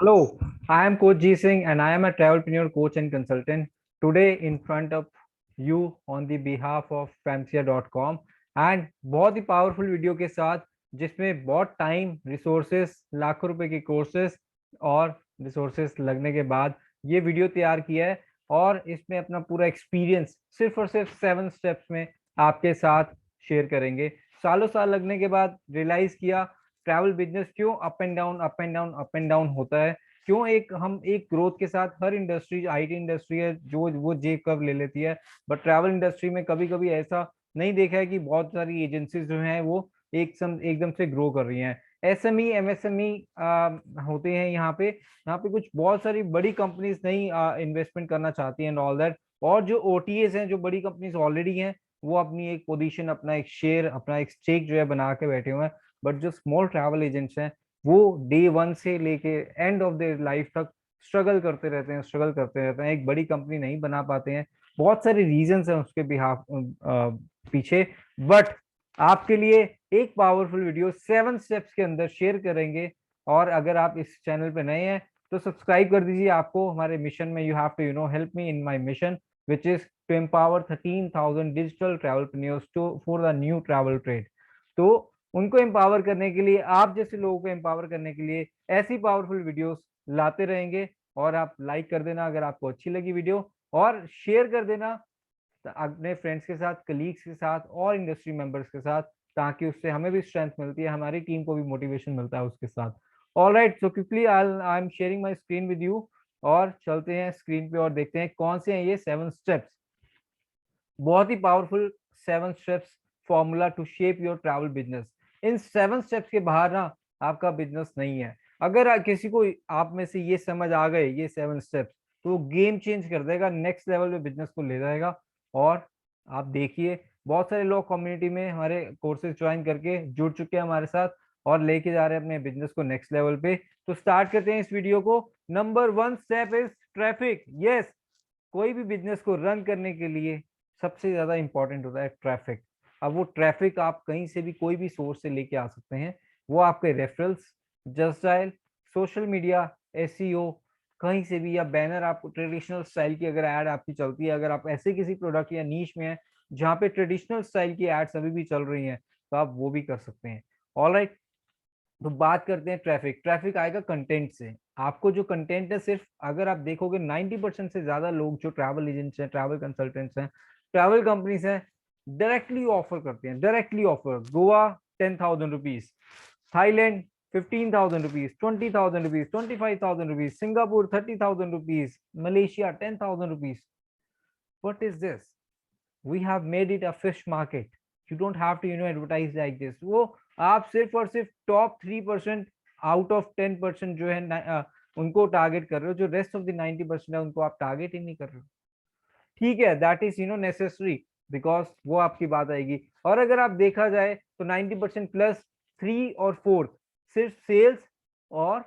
Hello, I am Coach G Singh and I am a travelpreneur coach and consultant. Today in front of you on the behalf of famsia.com and बहुत ही powerful video के साथ जिसमें बहुत time resources लाखों रुपए के courses और रिसोर्सेस लगने के बाद ये वीडियो तैयार किया है और इसमें अपना पूरा एक्सपीरियंस सिर्फ और सिर्फ 7 स्टेप्स में आपके साथ शेयर करेंगे। सालों साल लगने के बाद रियलाइज किया ट्रैवल बिजनेस क्यों अप एंड डाउन होता है, क्यों एक ग्रोथ के साथ हर इंडस्ट्री आईटी इंडस्ट्री है जो वो जे कर्व ले लेती है, बट ट्रैवल इंडस्ट्री में कभी कभी ऐसा नहीं देखा है कि बहुत सारी एजेंसीज जो हैं वो एकदम से ग्रो कर रही हैं। एसएमई एमएसएमई होते हैं यहाँ पे कुछ बहुत सारी बड़ी कंपनीज नहीं इन्वेस्टमेंट करना चाहती हैं एंड ऑल दैट। और जो ओटीएस हैं, जो बड़ी कंपनीज ऑलरेडी हैं, वो अपनी एक पोजीशन, अपना एक शेयर, अपना एक स्टेक जो है बना के बैठे हुए हैं। बट जो स्मॉल ट्रैवल एजेंट्स हैं वो डे वन से लेके एंड ऑफ देयर लाइफ तक स्ट्रगल करते रहते हैं, एक बड़ी कंपनी नहीं बना पाते हैं। बहुत सारे रीजंस हैं उसके बिहाफ पीछे। बट आपके लिए एक पावरफुल वीडियो 7 स्टेप्स के अंदर शेयर करेंगे। और अगर आप इस चैनल पे नए हैं तो सब्सक्राइब कर दीजिए। आपको हमारे मिशन में you have to help me in my mission which is to empower 13,000 digital travelpreneurs to for the new travel trade. तो उनको एम्पावर करने के लिए, आप जैसे लोगों को एम्पावर करने के लिए ऐसी पावरफुल वीडियोस लाते रहेंगे। और आप लाइक कर देना अगर आपको अच्छी लगी वीडियो, और शेयर कर देना अपने फ्रेंड्स के साथ, कलीग्स के साथ और इंडस्ट्री मेंबर्स के साथ, ताकि उससे हमें भी स्ट्रेंथ मिलती है, हमारी टीम को भी मोटिवेशन मिलता है उसके साथ। All right, so quickly I am sharing my screen with you. और चलते हैं स्क्रीन पे और देखते हैं कौन से हैं ये 7 स्टेप्स। बहुत ही powerful 7 steps formula to shape your travel business. इन 7 स्टेप्स के बाहर ना आपका बिजनेस नहीं है। अगर किसी को आप में से ये समझ आ गए ये 7 स्टेप्स, तो गेम चेंज कर देगा, नेक्स्ट लेवल पे बिजनेस को ले जाएगा। और आप देखिए बहुत सारे लोग कम्युनिटी में हमारे कोर्सेज ज्वाइन करके जुड़ चुके हैं हमारे साथ और लेके जा रहे हैं अपने बिजनेस को नेक्स्ट लेवल पे। तो स्टार्ट करते हैं इस वीडियो को। Number 1 step is traffic. Yes, कोई भी बिजनेस को रन करने के लिए सबसे ज्यादा इंपॉर्टेंट होता है ट्रैफिक। अब वो ट्रैफिक आप कहीं से भी कोई भी सोर्स से लेके आ सकते हैं। वो आपके referrals, just dial, social media, SEO, कहीं से भी, या बैनर, आपको ट्रेडिशनल स्टाइल की अगर एड आपकी चलती है, अगर आप ऐसे किसी प्रोडक्ट या नीश में हैं जहाँ पे ट्रेडिशनल स्टाइल की एड्स अभी भी चल रही हैं, तो आप वो भी कर सकते हैं। ऑल राइट, तो बात करते हैं ट्रैफिक। ट्रैफिक आएगा कंटेंट से। आपको जो कंटेंट है, सिर्फ अगर आप देखोगे 90% से ज्यादा लोग जो ट्रैवल एजेंट्स हैं, ट्रैवल कंसल्टेंट्स हैं, ट्रैवल कंपनीज हैं, डायरेक्टली ऑफर करते हैं। Directly offer, Goa 10,000 rupees, Thailand 15,000 rupees, 20,000 rupees, 25,000 rupees, Singapore 30,000 rupees, Malaysia 10,000 rupees. What is this? We have made it a fish market. You don't have to advertise like this. वो आप सिर्फ और सिर्फ top 3% out of 10% जो है उनको target कर रहे हो। जो रेस्ट ऑफ द 90% है उनको आप टारगेट ही नहीं कर रहे हो। ठीक है, दैट इज नेसेसरी, बिकॉज वो आपकी बात आएगी। और अगर आप देखा जाए तो 90% प्लस 3 और 4 सिर्फ सेल्स और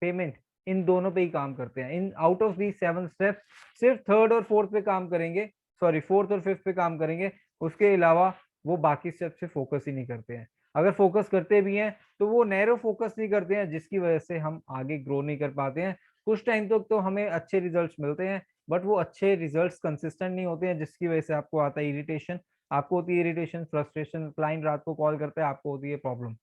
पेमेंट, इन दोनों पे ही काम करते हैं। In out of the 7 steps सिर्फ थर्ड और फोर्थ पे काम करेंगे, सॉरी फोर्थ और फिफ्थ पे काम करेंगे। उसके अलावा वो बाकी स्टेप से फोकस ही नहीं करते हैं। अगर फोकस करते भी हैं तो वो नैरो फोकस नहीं करते हैं, जिसकी वजह से हम आगे ग्रो नहीं कर पाते हैं। कुछ टाइम तक तो हमें अच्छे रिजल्ट्स मिलते हैं, बट वो अच्छे रिजल्ट्स कंसिस्टेंट नहीं होते हैं, जिसकी वजह से आपको आता है इरिटेशन। आपको होती है इरिटेशन, फ्रस्ट्रेशन, क्लाइंट रात को कॉल करता है, आपको होती है प्रॉब्लम,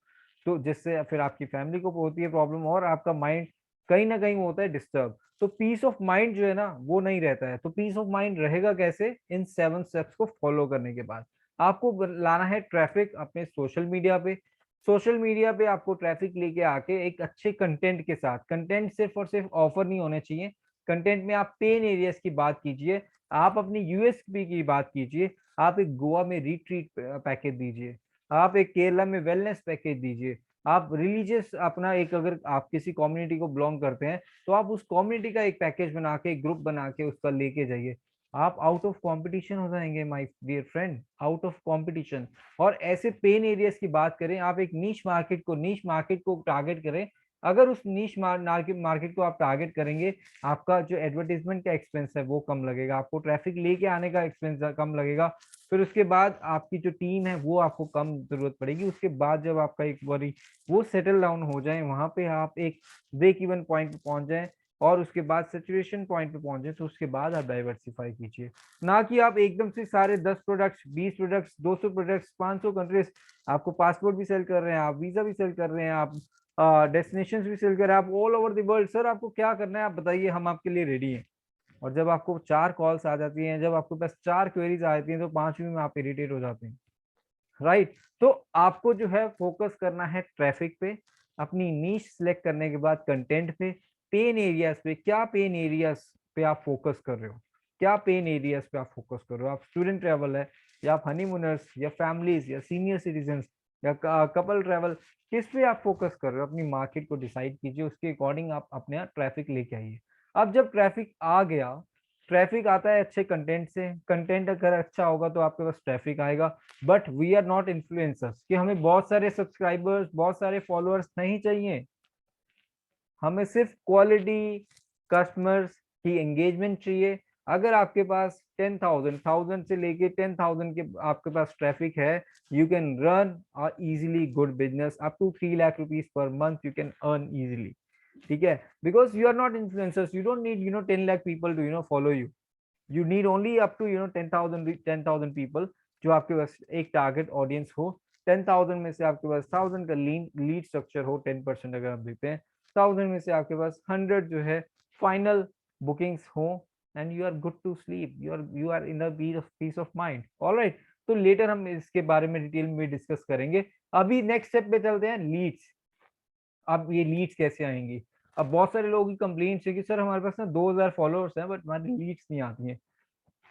तो जिससे फिर आपकी फैमिली को होती है प्रॉब्लम, और आपका माइंड कहीं ना कहीं होता है डिस्टर्ब। तो पीस ऑफ माइंड जो है ना वो नहीं रहता है। तो पीस ऑफ माइंड रहेगा कैसे? इन 7 स्टेप्स को फॉलो करने के बाद आपको लाना है ट्रैफिक अपने सोशल मीडिया पे। सोशल मीडिया पे आपको ट्रैफिक लेके आके एक अच्छे कंटेंट के साथ, कंटेंट सिर्फ और सिर्फ ऑफर नहीं होने चाहिए, कंटेंट में आप पेन एरियाज की बात कीजिए, आप अपनी यूएसपी की बात कीजिए, आप एक गोवा में रिट्रीट पैकेज दीजिए, आप एक केरला में वेलनेस पैकेज दीजिए, आप रिलीजियस अपना एक, अगर आप किसी कम्युनिटी को बिलोंग करते हैं तो आप उस कम्युनिटी का एक पैकेज बना के, एक ग्रुप बना के उसका लेके जाइए। आप आउट ऑफ कंपटीशन हो जाएंगे my dear friend, out of competition. और ऐसे पेन एरियाज की बात करें, आप एक नीश मार्केट को टारगेट करें, अगर उस नीश मार्केट को आप टारगेट करेंगे, आपका जो एडवर्टाइजमेंट का एक्सपेंस है वो कम लगेगा, आपको ट्रैफिक लेके आने का एक्सपेंस कम लगेगा, फिर उसके बाद आपकी जो टीम है वो आपको कम जरूरत पड़ेगी। उसके बाद जब आपका एक बारी वो सेटल डाउन हो जाए, वहां पे आप एक ब्रेक इवन पॉइंट पे पहुंच जाए और उसके बाद सेचुरेशन पॉइंट पे पहुंचे, तो उसके बाद आप डाइवर्सिफाई कीजिए। ना कि आप एकदम से सारे 10 प्रोडक्ट्स, 20 प्रोडक्ट्स, 200 प्रोडक्ट्स, 500 कंट्रीज, आपको पासपोर्ट भी सेल कर रहे हैं, आप वीजा भी सेल कर रहे हैं, आप डेस्टिनेशन भी सेल कर रहे हैं, आप all over the world. Sir आपको क्या करना है आप बताइए, हम आपके लिए रेडी हैं। और जब आपको 4 कॉल्स आ जाती हैं, जब आपके पास 4 क्वेरीज आ जाती हैं, तो 5वीं में आप इरिटेट हो जाते हैं, राइट। तो आपको जो है फोकस करना है ट्रैफिक पे, अपनी नीश सिलेक्ट करने के बाद कंटेंट पे, पेन एरियाज पे। क्या पेन एरियाज पे आप फोकस कर रहे हो, क्या पेन एरियाज पे आप फोकस कर रहे हो? आप स्टूडेंट ट्रैवल है, या आप हनीमूनर्स, या फैमिलीज, या सीनियर सिटीजन, या कपल ट्रैवल, किस पे आप फोकस कर रहे हो? अपनी मार्केट को डिसाइड कीजिए, उसके अकॉर्डिंग आप अपने ट्रैफिक लेके आइए। अब जब ट्रैफिक आ गया, ट्रैफिक आता है अच्छे कंटेंट से, कंटेंट अगर अच्छा होगा तो आपके पास ट्रैफिक आएगा। But we are not influencers कि हमें बहुत सारे सब्सक्राइबर्स, बहुत सारे फॉलोअर्स नहीं चाहिए। हमें सिर्फ क्वालिटी कस्टमर्स की एंगेजमेंट चाहिए। अगर आपके पास 10,000 से लेके 10,000 के आपके पास ट्रैफिक है, you can run a easily good business up to 3 lakh rupees per month, you can earn easily. ठीक है, because you are not influencers, you don't need 10 lakh people to follow you. You need only up to 10,000 people, जो आपके पास एक target audience हो। 10,000 में से आपके पास 1,000 का लीड स्ट्रक्चर हो, 10% अगर आप देते हैं, 1,000 में से आपके पास 100 जो है फाइनल बुकिंग्स हो, and you are good to sleep, you are in the peace of mind. Alright, तो लेटर हम इसके बारे में डिटेल में डिस्कस करेंगे। अभी नेक्स्ट स्टेप पे चलते हैं, लीड्स। अब ये लीड्स कैसे आएंगी? अब बहुत सारे लोगों की कंप्लेंट्स है कि सर हमारे पास ना 2,000 फॉलोअर्स हैं, बट हमारी लीड्स नहीं आती हैं।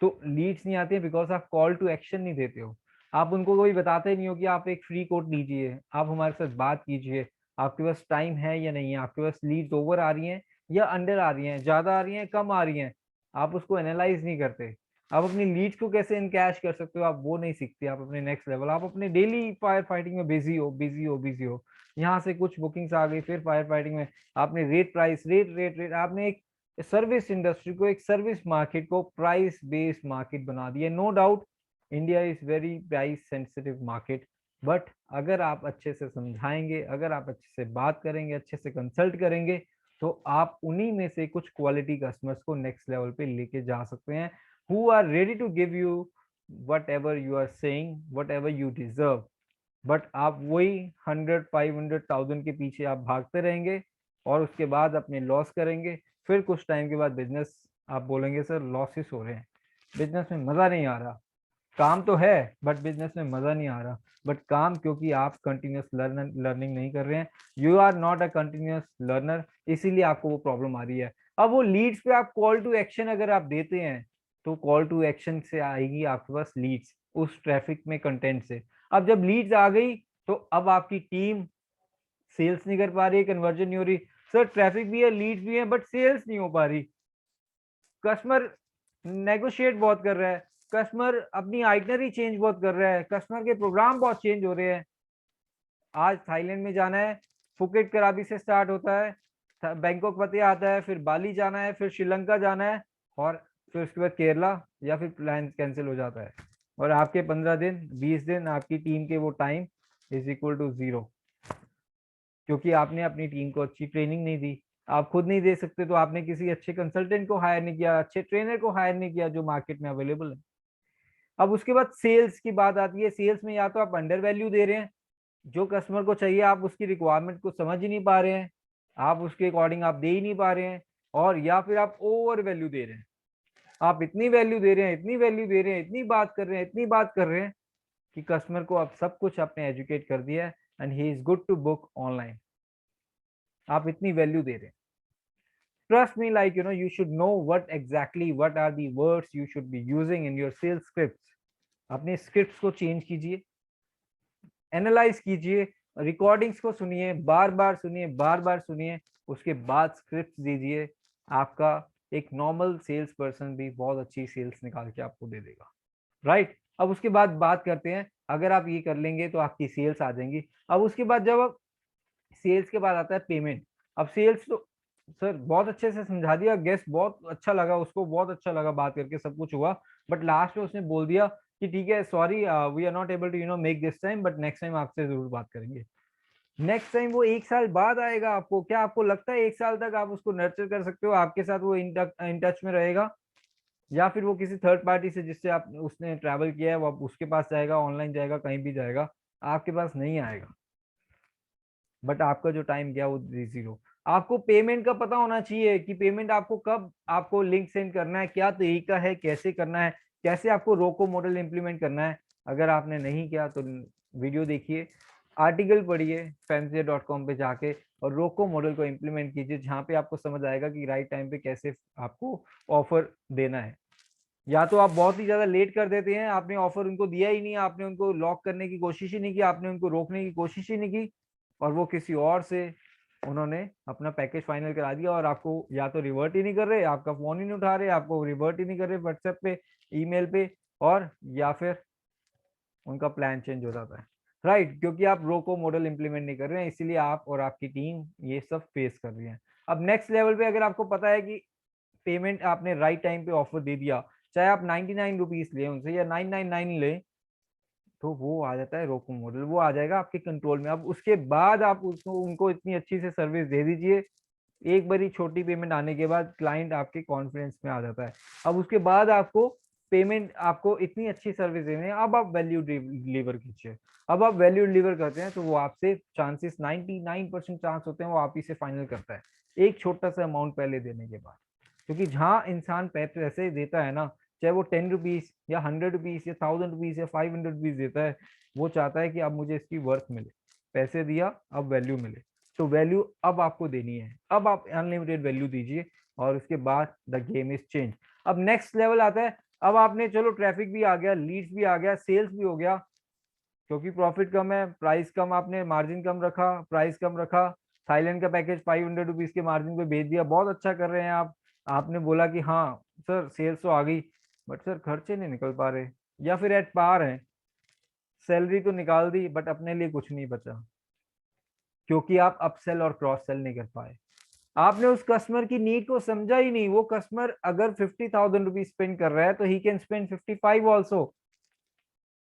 तो लीड्स नहीं आती है बिकॉज आप कॉल टू एक्शन नहीं देते हो। आप उनको कोई बताते नहीं हो कि आप एक फ्री कोड लीजिए, आप हमारे साथ बात कीजिए, आपके पास टाइम है या नहीं है, आपके पास लीड्स ओवर आ रही हैं या अंडर आ रही हैं, ज्यादा आ रही हैं, कम आ रही हैं, आप उसको एनालाइज नहीं करते। आप अपनी लीड्स को कैसे इनकैश कर सकते हो, आप वो नहीं सीखते। आप अपने नेक्स्ट लेवल, आप अपने डेली फायर फाइटिंग में बिजी हो, बिजी हो, बिजी हो। यहाँ से कुछ बुकिंग्स आ गई, फिर फायर फाइटिंग में आपने रेट प्राइस, रेट आपने एक सर्विस इंडस्ट्री को, एक सर्विस मार्केट को प्राइस बेस्ड मार्केट बना दिया। No doubt India is very price sensitive market, but अगर आप अच्छे से समझाएंगे, अगर आप अच्छे से बात करेंगे, अच्छे से कंसल्ट करेंगे, तो आप उन्हीं में से कुछ क्वालिटी कस्टमर्स को नेक्स्ट लेवल पे लेके जा सकते हैं, who are ready to give you whatever you are saying, whatever you deserve. But आप वही 100, 500, 1,000 के पीछे आप भागते रहेंगे, और उसके बाद अपने लॉस करेंगे। फिर कुछ टाइम के बाद बिजनेस, आप बोलेंगे सर लॉसेस हो रहे हैं, बिजनेस में मजा नहीं आ रहा, काम तो है बट बिजनेस में मजा नहीं आ रहा। बट काम, क्योंकि आप कंटिन्यूस लर्निंग नहीं कर रहे हैं, you are not a continuous learner, इसीलिए आपको वो प्रॉब्लम आ रही है। अब वो लीड्स पे आप कॉल टू एक्शन अगर आप देते हैं, तो कॉल टू एक्शन से आएगी आपके पास लीड्स, उस ट्रैफिक में कंटेंट से। अब जब लीड्स आ गई, तो अब आपकी टीम सेल्स नहीं कर पा रही है, कन्वर्जन नहीं हो रही। सर ट्रैफिक भी है, लीड्स भी है, बट सेल्स नहीं हो पा रही। कस्टमर नेगोशिएट बहुत कर रहा है, कस्टमर अपनी आइटनरी चेंज बहुत कर रहा है, कस्टमर के प्रोग्राम बहुत चेंज हो रहे हैं। आज थाईलैंड में जाना है, फुकेट कराबी से स्टार्ट होता है, बैंकॉक पतिया आता है, फिर बाली जाना है, फिर श्रीलंका जाना है, और फिर उसके बाद केरला, या फिर प्लान कैंसिल हो जाता है। और आपके 15 दिन, 20 दिन आपकी टीम के वो टाइम इज इक्वल टू 0, क्योंकि आपने अपनी टीम को अच्छी ट्रेनिंग नहीं दी। आप खुद नहीं दे सकते तो आपने किसी अच्छे कंसल्टेंट को हायर नहीं किया, अच्छे ट्रेनर को हायर नहीं किया जो मार्केट में अवेलेबल है। अब उसके बाद सेल्स की बात आती है। सेल्स में या तो आप अंडर वैल्यू दे रहे हैं, जो कस्टमर को चाहिए आप उसकी रिक्वायरमेंट को समझ ही नहीं पा रहे हैं, आप उसके अकॉर्डिंग आप दे ही नहीं पा रहे हैं, और या फिर आप ओवर वैल्यू दे रहे हैं। आप इतनी वैल्यू दे रहे हैं, इतनी वैल्यू दे रहे हैं, इतनी बात कर रहे हैं, इतनी बात कर रहे हैं, कि कस्टमर को आप सब कुछ आपने एजुकेट कर दिया है, and he is good to book online. आप इतनी वैल्यू दे रहे हैं। Trust me, like you should know what are the words you should be using in your sales scripts. अपने स्क्रिप्ट्स को चेंज कीजिए, एनालाइज कीजिए, रिकॉर्डिंग्स को सुनिए, बार बार सुनिए, बार बार सुनिए, उसके बाद स्क्रिप्ट दीजिए। आपका एक नॉर्मल सेल्स पर्सन भी बहुत अच्छी सेल्स निकाल के आपको दे देगा, राइट। अब उसके बाद बात करते हैं, अगर आप ये कर लेंगे तो आपकी सेल्स आ जाएंगी। अब उसके बाद जब आप सेल्स के बाद आता है पेमेंट। अब सेल्स तो सर बहुत अच्छे से समझा दिया, गेस्ट बहुत अच्छा लगा, उसको बहुत अच्छा लगा बात करके, सब कुछ हुआ, बट लास्ट में उसने बोल दिया कि ठीक है sorry we are not able to make this time, but next time आपसे जरूर बात करेंगे। नेक्स्ट टाइम वो 1 साल बाद आएगा, आपको क्या आपको लगता है 1 साल तक आप उसको नर्चर कर सकते हो, आपके साथ वो इन टच में रहेगा? या फिर वो किसी थर्ड पार्टी से जिससे आप उसने ट्रैवल किया है वो उसके पास जाएगा, ऑनलाइन जाएगा, कहीं भी जाएगा, आपके पास नहीं आएगा। बट आपका जो टाइम गया वो जीरो। आपको पेमेंट का पता होना चाहिए कि पेमेंट आपको कब आपको लिंक सेंड करना है, क्या तरीका है, कैसे करना है, कैसे आपको रोको मॉडल इंप्लीमेंट करना है। अगर आपने नहीं किया तो वीडियो देखिए, आर्टिकल पढ़िए fansia.com पे जाके, और रोको मॉडल को इंप्लीमेंट कीजिए, जहाँ पे आपको समझ आएगा कि राइट टाइम पे कैसे आपको ऑफर देना है। या तो आप बहुत ही ज्यादा लेट कर देते हैं, आपने ऑफर उनको दिया ही नहीं, आपने उनको लॉक करने की कोशिश ही नहीं की, आपने उनको रोकने की कोशिश ही नहीं की, और वो किसी और से उन्होंने अपना पैकेज फाइनल करा दिया, और आपको या तो रिवर्ट ही नहीं कर रहे, आपका फोन ही नहीं उठा रहे, आपको रिवर्ट ही नहीं कर रहे व्हाट्सएप पे, ईमेल पे, और या फिर उनका प्लान चेंज हो जाता है, राइट, क्योंकि आप रोको मॉडल इंप्लीमेंट नहीं कर रहे हैं, इसीलिए आप और आपकी टीम ये सब फेस कर रही है। अब नेक्स्ट लेवल पे अगर आपको पता है कि पेमेंट आपने राइट टाइम पे ऑफर दे दिया, चाहे आप 99 रुपीज ले उनसे या 999 ले, तो वो आ जाता है रोको मॉडल, वो आ जाएगा आपके कंट्रोल में। अब उसके बाद आप उसको उनको इतनी अच्छी से सर्विस दे दीजिए, एक बारी छोटी पेमेंट आने के बाद क्लाइंट आपके कॉन्फिडेंस में आ जाता है। अब उसके बाद आपको पेमेंट, आपको इतनी अच्छी सर्विस देनी है, अब आप वैल्यू डिलीवर कीजिए। अब आप वैल्यू डिलीवर करते हैं तो वो आपसे चांसेस 99% चांस होते हैं वो आप ही से फाइनल करता है, एक छोटा सा अमाउंट पहले देने के बाद। क्योंकि जहां इंसान पैसे देता है ना, चाहे वो 10 रुपीज या 100 रुपीज या 1000 रुपीज या 500 रुपीज देता है, वो चाहता है कि अब मुझे इसकी वर्थ मिले, पैसे दिया अब वैल्यू मिले। तो वैल्यू अब आपको देनी है, अब आप अनलिमिटेड वैल्यू दीजिए, और उसके बाद द गेम इज चेंज। अब नेक्स्ट लेवल आता है, अब आपने चलो ट्रैफिक भी आ गया, लीड्स भी आ गया, सेल्स भी हो गया, क्योंकि प्रॉफिट कम है, प्राइस कम, आपने मार्जिन कम रखा, प्राइस कम रखा, थाईलैंड का पैकेज 500 रुपीज के मार्जिन पे भेज दिया, बहुत अच्छा कर रहे हैं आप। आपने बोला कि हाँ सर सेल्स तो आ गई, बट सर खर्चे नहीं निकल पा रहे, या फिर एट पार है, सैलरी तो निकाल दी बट अपने लिए कुछ नहीं बचा, क्योंकि आप अपसेल और क्रॉस सेल नहीं कर पाए। आपने उस कस्टमर की नीड को समझा ही नहीं। वो कस्टमर अगर 50,000 रुपीज स्पेंड कर रहा है तो ही कैन स्पेंड 55 ऑल्सो।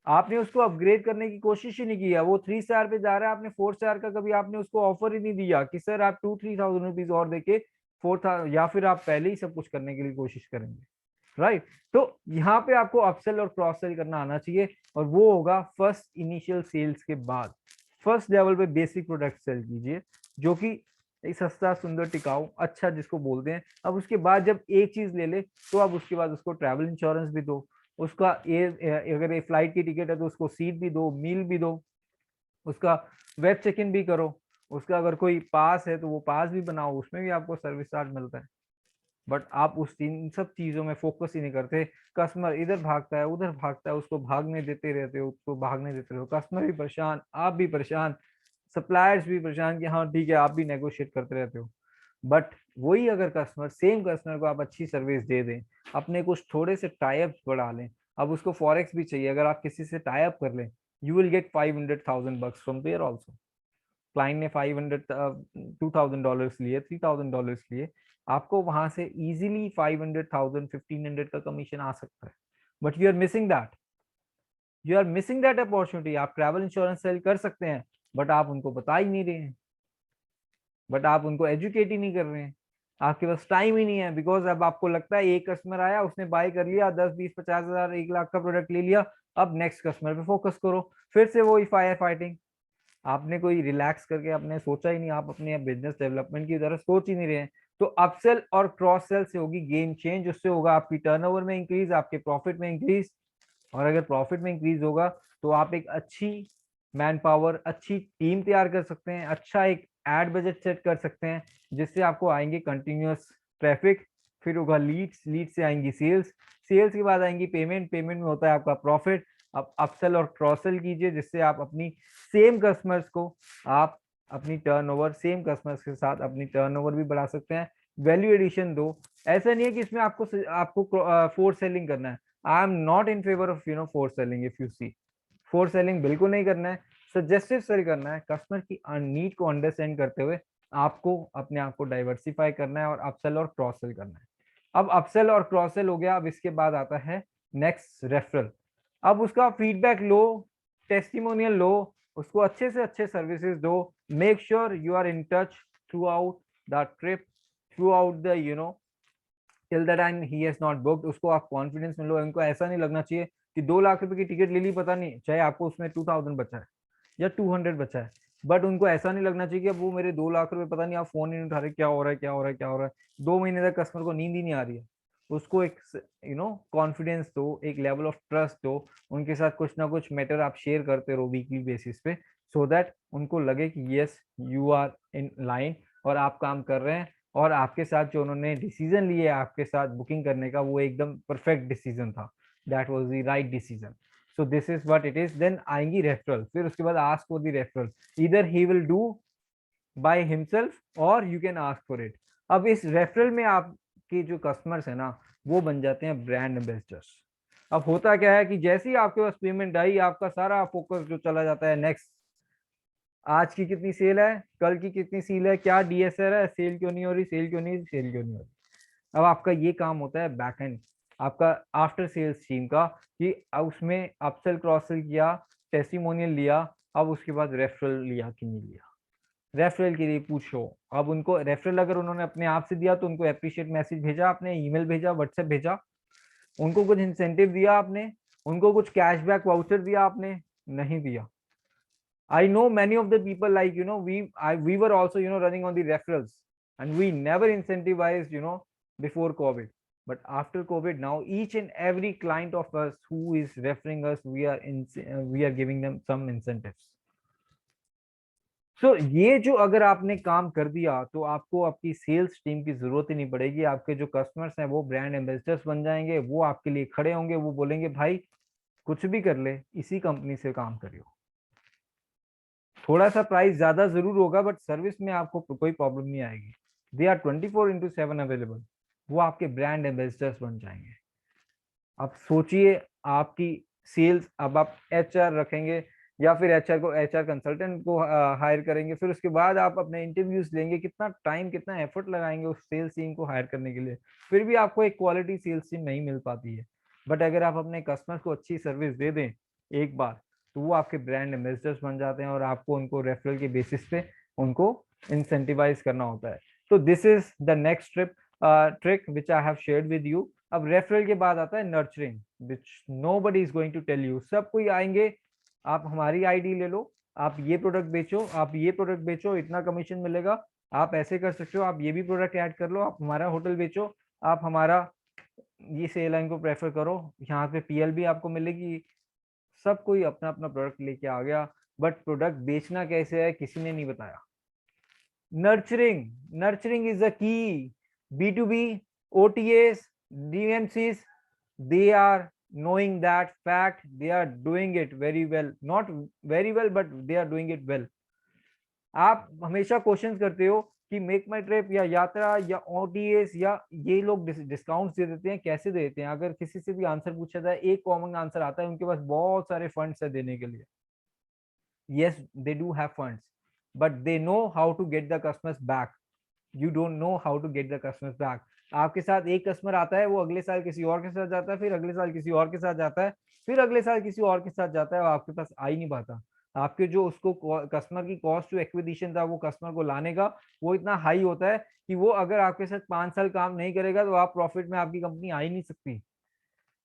आपने उसको अपग्रेड करने की कोशिश ही नहीं किया, वो 3 स्टार पे जा रहा है, आपने 4 स्टार का कभी आपने उसको ऑफर ही नहीं दिया कि सर आप 2-3 थाउजेंड रुपीज और देके 4 था, या फिर आप पहले ही सब कुछ करने के लिए कोशिश करेंगे, राइट। तो यहाँ पे आपको अपसेल और क्रॉस सेल करना आना चाहिए, और वो होगा फर्स्ट इनिशियल सेल्स के बाद। फर्स्ट लेवल पे बेसिक प्रोडक्ट सेल कीजिए, जो कि एक सस्ता सुंदर टिकाऊ अच्छा जिसको बोलते हैं। अब उसके बाद जब एक चीज ले ले, तो अब उसके बाद उसको ट्रैवल इंश्योरेंस भी दो, उसका अगर ये फ्लाइट की टिकट है तो उसको सीट भी दो, मील भी दो, उसका वेब चेक इन भी करो, उसका अगर कोई पास है तो वो पास भी बनाओ, उसमें भी आपको सर्विस चार्ज मिलता है। बट आप उस इन सब चीजों में फोकस ही नहीं करते, कस्टमर इधर भागता है उधर भागता है, उसको भागने देते रहते हो, उसको भागने देते रहो, कस्टमर भी परेशान, आप भी परेशान, सप्लायर्स भी परेशान कि हाँ ठीक है आप भी नेगोशिएट करते रहते हो। बट वही अगर कस्टमर, सेम कस्टमर को आप अच्छी सर्विस दे दें, अपने कुछ थोड़े से टाइप्स बढ़ा लें, अब उसको फॉरेक्स भी चाहिए, अगर आप किसी से टाई अप कर लें, you will get 500,000 bucks from there also. Client ने 500 $2,000 लिए, $3,000 लिए, आपको वहां से इजीली 500,000 1500 का कमीशन आ सकता है। But you are missing that, you are missing that opportunity. आप ट्रैवल इंश्योरेंस सेल कर सकते हैं, बट आप उनको बता ही नहीं रहे हैं, बट आप उनको एजुकेट ही नहीं कर रहे हैं, आपके पास टाइम ही नहीं है। बिकॉज अब आपको लगता है एक कस्टमर आया, उसने बाय कर लिया 10 20 50 हजार 1 लाख का प्रोडक्ट ले लिया, अब नेक्स्ट कस्टमर पे फोकस करो, फिर से वही फायर फाइटिंग। आपने कोई रिलैक्स करके आपने सोचा ही नहीं, आप अपने बिजनेस डेवलपमेंट की तरफ सोच ही नहीं रहे हैं। तो अपसेल और क्रॉस सेल से होगी गेम चेंज, उससे होगा आपकी टर्नओवर में इंक्रीज, आपके प्रॉफिट में इंक्रीज, और अगर प्रॉफिट में इंक्रीज होगा तो आप एक अच्छी मैन पावर, अच्छी टीम तैयार कर सकते हैं, अच्छा एक एड बजट सेट कर सकते हैं, जिससे आपको आएंगे कंटिन्यूअस ट्रैफिक, फिर होगा लीड्स, लीड से आएंगी सेल्स, सेल्स के बाद आएंगी पेमेंट, पेमेंट में होता है आपका प्रॉफिट। अब अपसेल और क्रॉस सेल कीजिए, जिससे आप अपनी सेम कस्टमर्स को आप अपनी टर्नओवर, सेम कस्टमर्स के साथ अपनी टर्नओवर भी बढ़ा सकते हैं। वैल्यू एडिशन दो, ऐसा नहीं है कि इसमें आपको आपको फोर सेलिंग करना है। I am not in favour of force selling, if you see, force selling बिल्कुल नहीं करना है, सजेस्टिव सेल करना है, कस्टमर की नीड को अंडरस्टैंड करते हुए आपको अपने आप को डाइवर्सिफाई करना है और अपसेल और क्रॉस सेल करना है। अब अपसेल और क्रॉस सेल हो गया, अब इसके बाद आता है नेक्स्ट रेफरल। अब उसका फीडबैक लो, टेस्टिमोनियल लो, उसको अच्छे से अच्छे सर्विसेज दो, make sure you are in touch throughout the trip, throughout the till the time he has not booked. उसको आप कॉन्फिडेंस में लो, उनको ऐसा नहीं लगना चाहिए कि 2 लाख रुपए की टिकट ले ली, पता नहीं चाहे आपको उसमें 2000 बचा है या 200 बचा है, बट उनको ऐसा नहीं लगना चाहिए कि अब वो मेरे 2 लाख रुपए पता नहीं, आप फोन ही नहीं उठा रहे, क्या हो रहा है क्या हो रहा है क्या हो रहा है। 2 महीने तक कस्टमर को नींद ही नहीं आ रही है। उसको एक कॉन्फिडेंस दो, एक लेवल ऑफ ट्रस्ट दो, उनके साथ कुछ ना कुछ मैटर आप शेयर करते रहो वीकली बेसिस पे, सो दैट उनको लगे कि yes you are in line और आप काम कर रहे हैं, और आपके साथ जो उन्होंने डिसीजन लिए आपके साथ बुकिंग करने का, वो एकदम परफेक्ट डिसीजन था, that was the right decision. So this is what it is. Then आएंगी रेफरल, फिर उसके बाद ask for the referral, either he will do by himself और you can ask for it. अब इस रेफरल में आपके जो कस्टमर्स है ना, वो बन जाते हैं ब्रांड एम्बेसडर्स। अब होता क्या है कि जैसे ही आपके पास पेमेंट आई, आपका सारा फोकस जो चला जाता है नेक्स्ट, आज की कितनी सेल है, कल की कितनी सेल है, क्या डीएसआर है, सेल क्यों नहीं हो रही, सेल क्यों नहीं, सेल क्यों नहीं हो रही। अब आपका ये काम होता है बैक एंड, आपका आफ्टर सेल्स टीम का, कि उसमें अपसेल क्रॉस सेल किया, टेस्टिमोनियल लिया, अब उसके बाद रेफरल लिया कि नहीं लिया। रेफरल के लिए पूछो, अब उनको रेफरल अगर उन्होंने अपने आप से दिया तो उनको अप्रिशिएट मैसेज भेजा आपने, ईमेल भेजा, व्हाट्सएप भेजा, उनको कुछ इंसेंटिव दिया आपने, उनको कुछ कैशबैक वाउचर दिया आपने, नहीं दिया। I know many of the people, like we were also running on the referrals, and we never incentivized before COVID. But after COVID, now each and every client of us who is referring us, we are giving them some incentives. So ये जो अगर आपने काम कर दिया तो आपको आपकी सेल्स टीम की जरूरत ही नहीं पड़ेगी। आपके जो कस्टमर्स हैं वो ब्रांड एम्बेसडर्स बन जाएंगे, वो आपके लिए खड़े होंगे, वो बोलेंगे भाई कुछ भी कर ले, इसी कंपनी से काम करियो। थोड़ा सा प्राइस ज्यादा जरूर होगा, बट सर्विस में आपको कोई प्रॉब्लम नहीं आएगी। दे आर 24/7 अवेलेबल, वो आपके ब्रांड एम्बेसडर्स बन जाएंगे। अब सोचिए आपकी सेल्स, अब आप एचआर रखेंगे या फिर एचआर को, एचआर कंसल्टेंट को हायर करेंगे, फिर उसके बाद आप अपने इंटरव्यूज लेंगे, कितना टाइम कितना एफर्ट लगाएंगे उस सेल्स टीम को हायर करने के लिए, फिर भी आपको एक क्वालिटी सेल्स टीम नहीं मिल पाती है। बट अगर आप अपने कस्टमर्स को अच्छी सर्विस दे दें एक बार, तो वो आपके ब्रांड एम्बेसडर्स बन जाते हैं और आपको उनको रेफरल के बेसिस पे उनको इंसेंटिवाइज करना होता है। तो this is the next trick which I have shared with you. अब रेफरल के बाद आता है nurturing, which nobody is going to tell you. सब कोई आएंगे, आप हमारी आईडी ले लो, आप ये प्रोडक्ट बेचो, आप ये प्रोडक्ट बेचो, इतना कमीशन मिलेगा, आप ऐसे कर सकते हो, आप ये भी प्रोडक्ट ऐड कर लो, आप हमारा होटल बेचो, आप हमारा ये सेल लाइन को प्रेफर करो, यहाँ पे पीएल भी आपको मिलेगी। सब कोई अपना अपना प्रोडक्ट लेके आ गया, बट प्रोडक्ट बेचना कैसे है किसी ने नहीं बताया। नर्चरिंग, नर्चरिंग इज द की। B2B, OTAs, DMCs, they are knowing that fact, they are doing it very well, not very well but they are doing it well। आप हमेशा क्वेश्चंस करते हो कि मेक माई ट्रिप या यात्रा या ओटीएस या ये लोग डिस्काउंट्स दे देते हैं, कैसे देते हैं। अगर किसी से भी आंसर पूछा जाए, एक कॉमन आंसर आता है, उनके पास बहुत सारे फंड्स है देने के लिए। yes they do have funds, but they know how to get the customers back। you don't know how to get the customers back। आपके साथ एक कस्टमर आता है, वो अगले साल किसी और के साथ जाता है, फिर अगले साल किसी और के साथ जाता है, फिर अगले साल किसी और के साथ जाता है, और आपके पास आ ही नहीं पाता। आपके जो उसको कस्टमर की कॉस्ट टू एक्विजिशन था वो कस्टमर को लाने का, वो इतना हाई होता है कि वो अगर आपके साथ 5 साल काम नहीं करेगा तो आप प्रॉफिट में आपकी कंपनी आ ही नहीं सकती।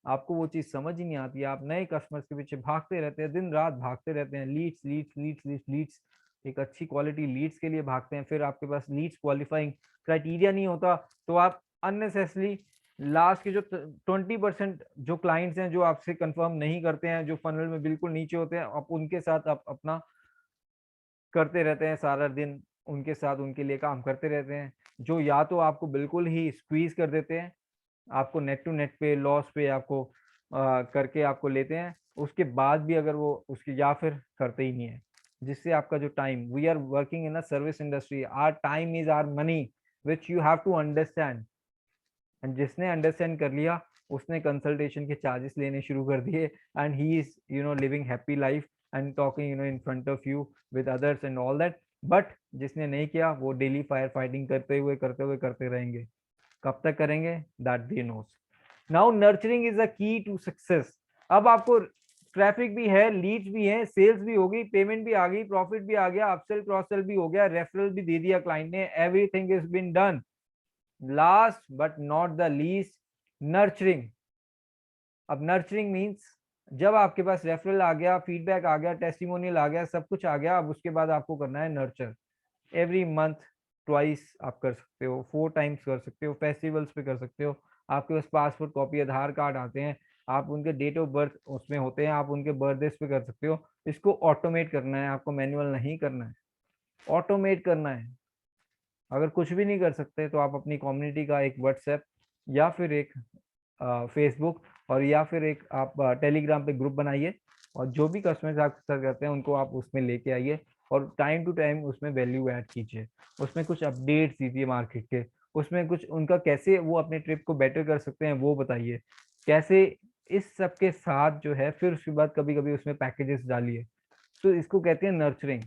आपको वो चीज समझ ही नहीं आती, आप नए कस्टमर्स के पीछे भागते रहते हैं, दिन रात भागते रहते हैं, leads leads leads leads leads, एक अच्छी क्वालिटी लीड्स के लिए भागते हैं, फिर आपके पास लीड्स क्वालिफाइंग क्राइटेरिया नहीं होता, तो आप अननेसेसरी लास्ट के जो 20% जो क्लाइंट्स हैं जो आपसे कंफर्म नहीं करते हैं, जो फनल में बिल्कुल नीचे होते हैं, आप उनके साथ आप अपना करते रहते हैं सारा दिन, उनके साथ उनके लिए काम करते रहते हैं, जो या तो आपको बिल्कुल ही स्क्वीज कर देते हैं, आपको नेट टू नेट पे लॉस पे आपको करके आपको लेते हैं, उसके बाद भी अगर वो उसकी, या फिर करते ही नहीं है, जिससे आपका जो time, we are working in a service industry, our time is our money which you have to understand. And जिसने अंडरस्टैंड कर लिया उसने कंसल्टेशन के चार्जेस लेने शुरू कर दिए, and he is living happy life and talking in front of you with others and all that. But जिसने नहीं किया वो डेली फायर फाइटिंग करते रहेंगे। कब तक करेंगे, that they knows. Now nurturing is the key to success. अब आपको ट्रैफिक भी है, लीड्स भी है, सेल्स भी होगी, पेमेंट भी आ गई, प्रॉफिट भी आ गया, अपसेल क्रॉस सेल भी हो गया, रेफरल भी दे दिया क्लाइंट ने, everything is been done. Last but not the least, nurturing. अब नर्चरिंग मीन्स जब आपके पास रेफरल आ गया, फीडबैक आ गया, टेस्टिमोनियल आ गया, सब कुछ आ गया, अब उसके बाद आपको करना है नर्चर। एवरी मंथ ट्वाइस आप कर सकते हो, 4 टाइम्स कर सकते हो, फेस्टिवल्स पे कर सकते हो। आपके पास पासपोर्ट कॉपी, आधार कार्ड आते हैं, आप उनके डेट ऑफ बर्थ उसमें होते हैं, आप उनके बर्थडे पे कर सकते हो। इसको ऑटोमेट करना है, आपको मैनुअल नहीं करना है, ऑटोमेट करना है। अगर कुछ भी नहीं कर सकते तो आप अपनी कम्युनिटी का एक व्हाट्सएप या फिर एक फेसबुक और या फिर एक आप टेलीग्राम पे ग्रुप बनाइए, और जो भी कस्टमर्स आपके साथ करते हैं उनको आप उसमें लेके आइए, और टाइम टू टाइम उसमें वैल्यू ऐड कीजिए, उसमें कुछ अपडेट्स दीजिए मार्केट के, उसमें कुछ उनका कैसे वो अपने ट्रिप को बेटर कर सकते हैं वो बताइए, कैसे इस सब के साथ जो है फिर उसके बाद कभी कभी उसमें पैकेजेस डालिए। तो इसको कहते हैं नर्चरिंग,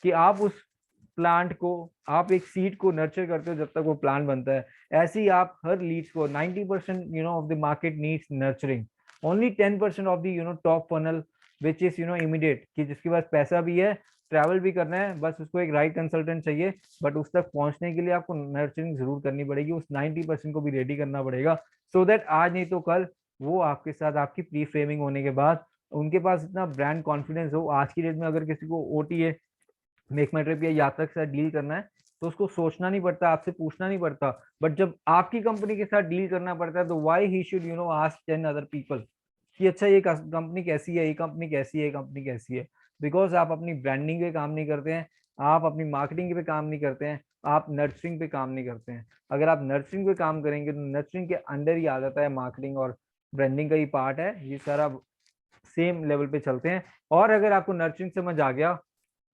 कि आप उस प्लांट को, आप एक सीड को नर्चर करते हो जब तक वो प्लांट बनता है। ऐसे ही आप हर लीड्स को 90% of the market needs nurturing, only 10% of the top funnel which is immediate, कि जिसके पास पैसा भी है, ट्रैवल भी करना है, बस उसको एक राइट कंसल्टेंट चाहिए। बट उस तक पहुंचने के लिए आपको नर्चरिंग जरूर करनी पड़ेगी, उस 90% को भी रेडी करना पड़ेगा, सो दैट आज नहीं तो कल वो आपके साथ आपकी प्री फ्रेमिंग होने के बाद उनके पास इतना ब्रांड कॉन्फिडेंस हो। आज की डेट में अगर किसी को ओटीए, मेक माई ट्रिप या यात्रा के साथ डील करना है तो उसको सोचना नहीं पड़ता, आपसे पूछना नहीं पड़ता। बट जब आपकी कंपनी के साथ डील करना पड़ता है तो why he should ask 10 other people कि अच्छा ये कंपनी कैसी है, ये कंपनी कैसी है, ये कंपनी कैसी है। बिकॉज आप अपनी ब्रांडिंग पे काम नहीं करते हैं, आप अपनी मार्केटिंग पे काम नहीं करते हैं, आप नर्चरिंग पे काम नहीं करते हैं। अगर आप नर्चरिंग पे काम करेंगे तो नर्चरिंग के अंडर ही आ जाता है, मार्केटिंग और ब्रांडिंग का ही पार्ट है, ये सारा सेम लेवल पे चलते हैं। और अगर आपको नर्चरिंग समझ आ गया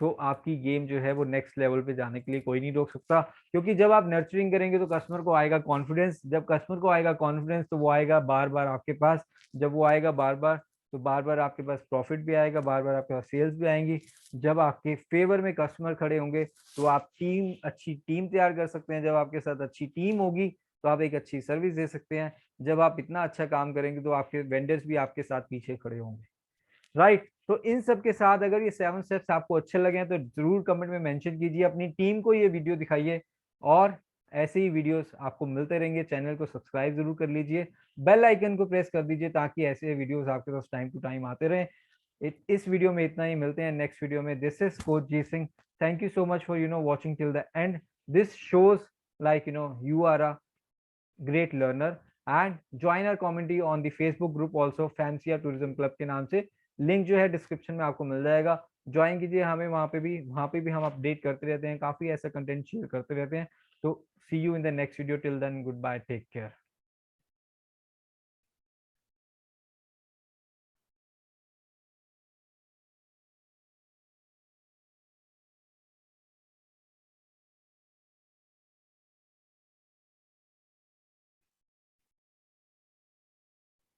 तो आपकी गेम जो है वो नेक्स्ट लेवल पे जाने के लिए कोई नहीं रोक सकता, क्योंकि जब आप नर्चरिंग करेंगे तो कस्टमर को आएगा कॉन्फिडेंस, जब कस्टमर को आएगा कॉन्फिडेंस तो वो आएगा बार बार आपके पास, जब वो आएगा बार बार तो बार बार आपके पास प्रॉफिट भी आएगा, बार बार आपके पास सेल्स भी आएंगी। जब आपके फेवर में कस्टमर खड़े होंगे तो आप अच्छी टीम तैयार कर सकते हैं, जब आपके साथ अच्छी टीम होगी तो आप एक अच्छी सर्विस दे सकते हैं, जब आप इतना अच्छा काम करेंगे तो आपके वेंडर्स भी आपके साथ पीछे खड़े होंगे। राइट, तो इन सब के साथ अगर ये 7 स्टेप्स आपको अच्छे लगे हैं तो जरूर कमेंट में मेंशन कीजिए, अपनी टीम को ये वीडियो दिखाइए, और ऐसे ही वीडियोस आपको मिलते रहेंगे। चैनल को सब्सक्राइब जरूर कर लीजिए, बेल आइकन को प्रेस कर दीजिए ताकि ऐसे वीडियोस आपके पास टाइम टू टाइम आते रहें। इस वीडियो में इतना ही, मिलते हैं नेक्स्ट वीडियो में। This is coach G Singh, thank you so much for watching till the end. This shows like you are a great learner, and join our community on the Facebook group also, Fancia tourism club के नाम से। Link जो है description में आपको मिल जाएगा, join कीजिए हमें, वहाँ पे भी हम अपडेट करते रहते हैं, काफी ऐसा कंटेंट शेयर करते रहते हैं। तो see you in the next video, till then goodbye, take care.